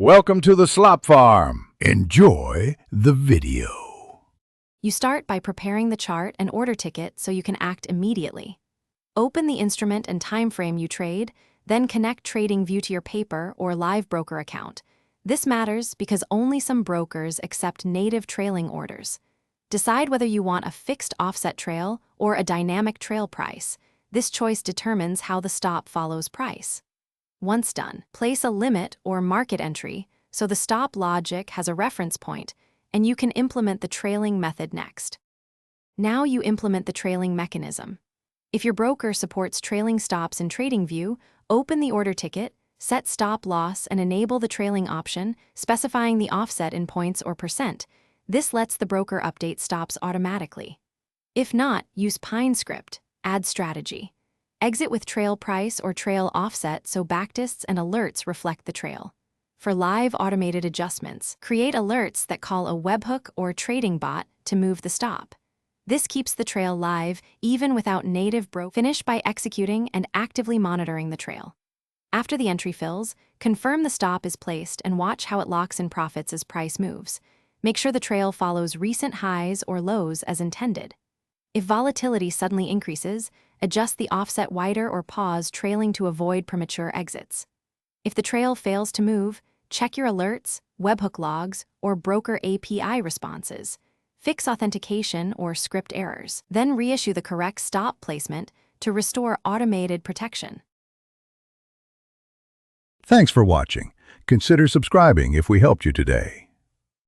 Welcome to the slop farm. Enjoy the video. You start by preparing the chart and order ticket so you can act immediately. Open the instrument and time frame you trade, then connect TradingView to your paper or live broker account. This matters because only some brokers accept native trailing orders. Decide whether you want a fixed offset trail or a dynamic trail price. This choice determines how the stop follows price. Once done, place a limit or market entry so the stop logic has a reference point, and you can implement the trailing method next. Now you implement the trailing mechanism. If your broker supports trailing stops in TradingView, open the order ticket, set stop loss, and enable the trailing option, specifying the offset in points or percent. This lets the broker update stops automatically. If not, use Pine script, add strategy. Exit with trail price or trail offset so backtests and alerts reflect the trail. For live automated adjustments, create alerts that call a webhook or trading bot to move the stop. This keeps the trail live even without native broker. Finish by executing and actively monitoring the trail. After the entry fills, confirm the stop is placed and watch how it locks in profits as price moves. Make sure the trail follows recent highs or lows as intended. If volatility suddenly increases, adjust the offset wider or pause trailing to avoid premature exits. If the trail fails to move, check your alerts, webhook logs, or broker API responses. Fix authentication or script errors. Then reissue the correct stop placement to restore automated protection. Thanks for watching. Consider subscribing if we helped you today.